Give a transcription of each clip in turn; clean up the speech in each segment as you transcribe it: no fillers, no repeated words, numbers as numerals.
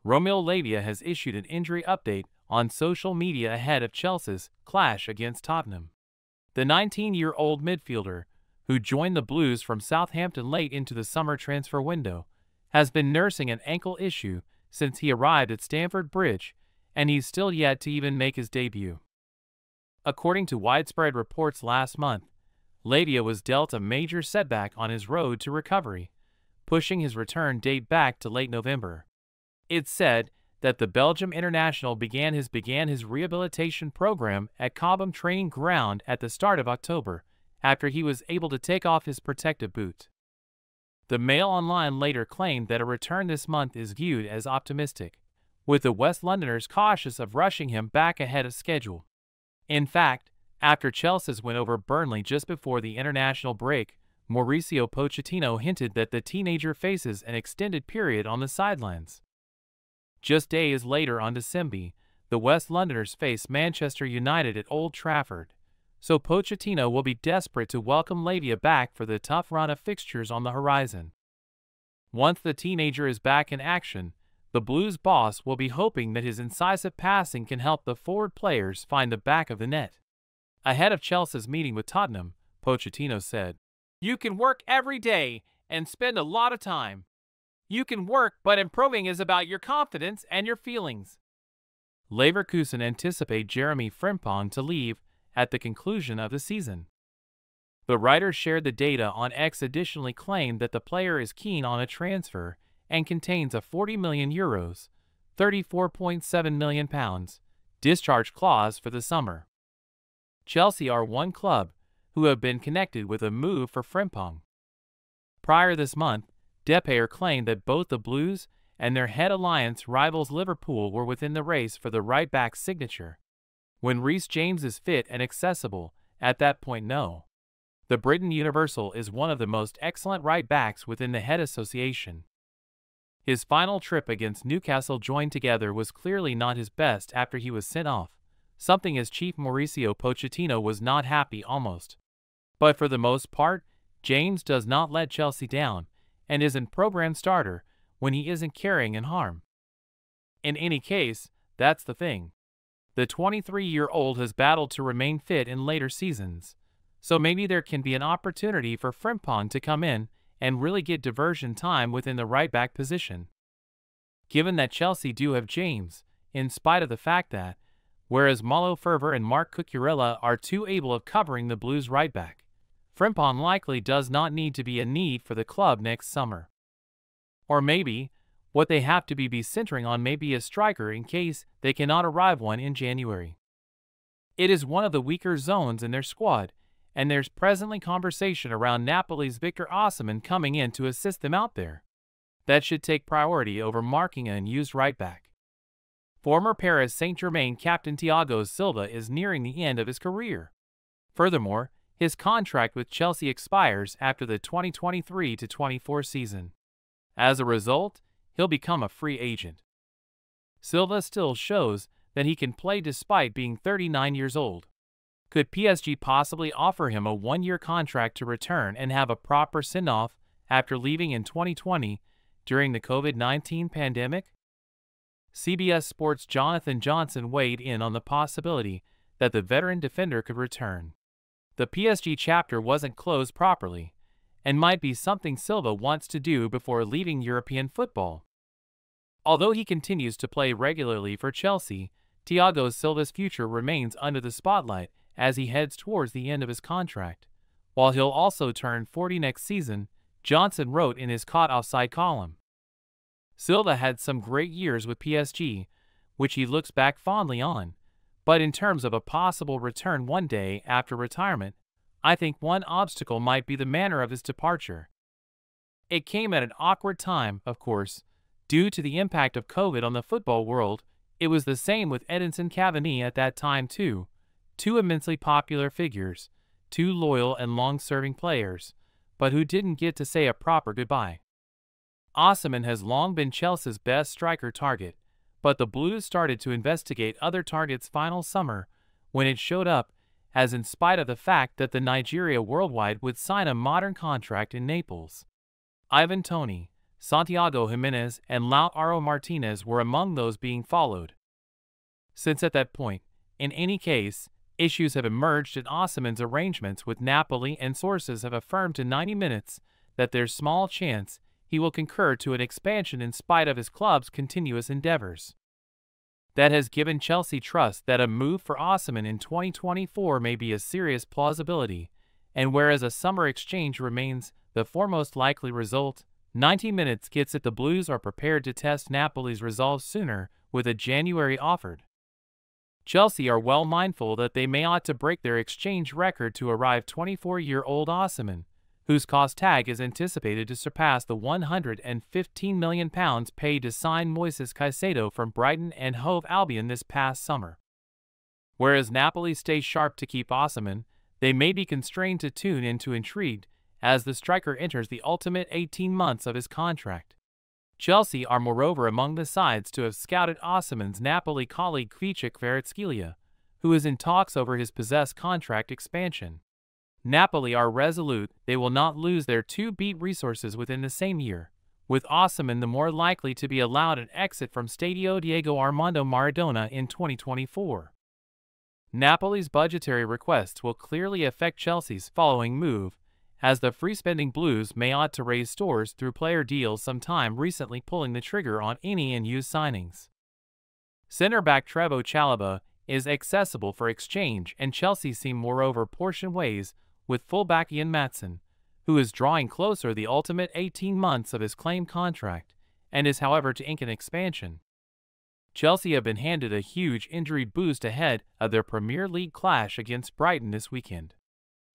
Romeo Lavia has issued an injury update on social media ahead of Chelsea's clash against Tottenham. The 19-year-old midfielder, who joined the Blues from Southampton late into the summer transfer window, has been nursing an ankle issue since he arrived at Stamford Bridge, and he's still yet to even make his debut. According to widespread reports last month, Lavia was dealt a major setback on his road to recovery, pushing his return date back to late November. It's said that the Belgium international began his rehabilitation program at Cobham Training Ground at the start of October, after he was able to take off his protective boot. The Mail Online later claimed that a return this month is viewed as optimistic, with the West Londoners cautious of rushing him back ahead of schedule. In fact, after Chelsea's win over Burnley just before the international break, Mauricio Pochettino hinted that the teenager faces an extended period on the sidelines. Just days later on December, the West Londoners face Manchester United at Old Trafford, so Pochettino will be desperate to welcome Lavia back for the tough run of fixtures on the horizon. Once the teenager is back in action, the Blues boss will be hoping that his incisive passing can help the forward players find the back of the net. Ahead of Chelsea's meeting with Tottenham, Pochettino said, "You can work every day and spend a lot of time. You can work, but improving is about your confidence and your feelings." Leverkusen anticipate Jeremy Frimpong to leave at the conclusion of the season. The writer shared the data on X, additionally claimed that the player is keen on a transfer and contains a €40 million, £34.7 million, discharge clause for the summer. Chelsea are one club who have been connected with a move for Frimpong. Prior this month, Depay claimed that both the Blues and their head alliance rivals Liverpool were within the race for the right-back's signature. When Reece James is fit and accessible, at that point no. The Britain Universal is one of the most excellent right-backs within the head association. His final trip against Newcastle joined together was clearly not his best after he was sent off, something as chief Mauricio Pochettino was not happy almost. But for the most part, James does not let Chelsea down, and is an program starter when he isn't carrying in harm. In any case, that's the thing. The 23-year-old has battled to remain fit in later seasons, so maybe there can be an opportunity for Frimpong to come in and really get diversion time within the right-back position. Given that Chelsea do have James, in spite of the fact that, whereas Malo Ferver and Marc Cucurella are too able of covering the Blues right-back, Frimpong likely does not need to be a need for the club next summer. Or maybe, what they have to be centering on may be a striker in case they cannot arrive one in January. It is one of the weaker zones in their squad, and there's presently conversation around Napoli's Victor Osimhen coming in to assist them out there. That should take priority over marking an unused right-back. Former Paris Saint-Germain captain Thiago Silva is nearing the end of his career. Furthermore, his contract with Chelsea expires after the 2023-24 season. As a result, he'll become a free agent. Silva still shows that he can play despite being 39 years old. Could PSG possibly offer him a one-year contract to return and have a proper send-off after leaving in 2020 during the COVID-19 pandemic? CBS Sports' Jonathan Johnson weighed in on the possibility that the veteran defender could return. The PSG chapter wasn't closed properly, and might be something Silva wants to do before leaving European football. Although he continues to play regularly for Chelsea, Thiago Silva's future remains under the spotlight as he heads towards the end of his contract. While he'll also turn 40 next season, Johnson wrote in his Caught Offside column. Silva had some great years with PSG, which he looks back fondly on, but in terms of a possible return one day after retirement, I think one obstacle might be the manner of his departure. It came at an awkward time, of course, due to the impact of COVID on the football world. It was the same with Edinson Cavani at that time too. Two immensely popular figures, two loyal and long-serving players, but who didn't get to say a proper goodbye. Osimhen has long been Chelsea's best striker target, but the Blues started to investigate other targets final summer when it showed up, as in spite of the fact that the Nigeria Worldwide would sign a modern contract in Naples. Ivan Toney, Santiago Jimenez and Lautaro Martinez were among those being followed. Since at that point, in any case, issues have emerged in Osimhen's arrangements with Napoli, and sources have affirmed to 90 Minutes that there's small chance he will concur to an expansion in spite of his club's continuous endeavors. That has given Chelsea trust that a move for Osimhen in 2024 may be a serious plausibility, and whereas a summer exchange remains the foremost likely result, 90 Minutes gets it the Blues are prepared to test Napoli's resolve sooner with a January offered. Chelsea are well mindful that they may ought to break their exchange record to arrive 24-year-old Osimhen, whose cost tag is anticipated to surpass the £115 million paid to sign Moises Caicedo from Brighton and Hove Albion this past summer. Whereas Napoli stay sharp to keep Osimhen, they may be constrained to tune into intrigued as the striker enters the ultimate 18 months of his contract. Chelsea are moreover among the sides to have scouted Osimhen's Napoli colleague Bcak, who is in talks over his possessed contract expansion. Napoli are resolute they will not lose their two beat resources within the same year, with Osimhen the more likely to be allowed an exit from Stadio Diego Armando Maradona in 2024. Napoli's budgetary requests will clearly affect Chelsea's following move, as the free-spending Blues may ought to raise stores through player deals sometime recently pulling the trigger on any in-use signings. Centre-back Trevoh Chalobah is accessible for exchange, and Chelsea seem moreover portion ways with fullback Ian Maatsen, who is drawing closer the ultimate 18 months of his claimed contract, and is however to ink an expansion. Chelsea have been handed a huge injury boost ahead of their Premier League clash against Brighton this weekend.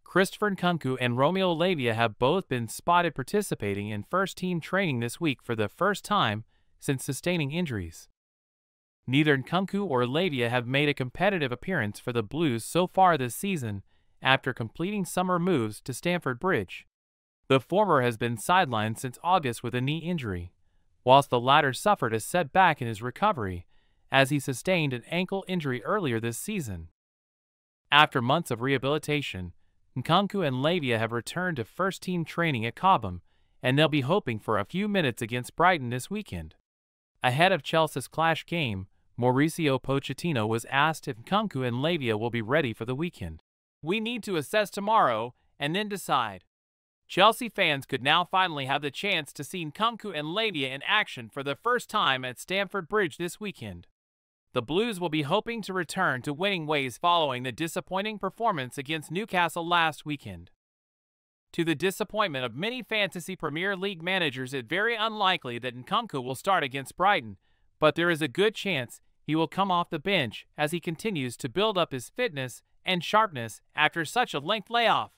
Christopher Nkunku and Romeo Lavia have both been spotted participating in first-team training this week for the first time since sustaining injuries. Neither Nkunku or Lavia have made a competitive appearance for the Blues so far this season after completing summer moves to Stamford Bridge. The former has been sidelined since August with a knee injury, whilst the latter suffered a setback in his recovery as he sustained an ankle injury earlier this season. After months of rehabilitation, Nkunku and Lavia have returned to first-team training at Cobham, and they'll be hoping for a few minutes against Brighton this weekend. Ahead of Chelsea's clash game, Mauricio Pochettino was asked if Nkunku and Lavia will be ready for the weekend. "We need to assess tomorrow and then decide." Chelsea fans could now finally have the chance to see Nkunku and Lavia in action for the first time at Stamford Bridge this weekend. The Blues will be hoping to return to winning ways following the disappointing performance against Newcastle last weekend. To the disappointment of many fantasy Premier League managers, it's very unlikely that Nkunku will start against Brighton, but there is a good chance he will come off the bench as he continues to build up his fitness and sharpness after such a lengthy layoff.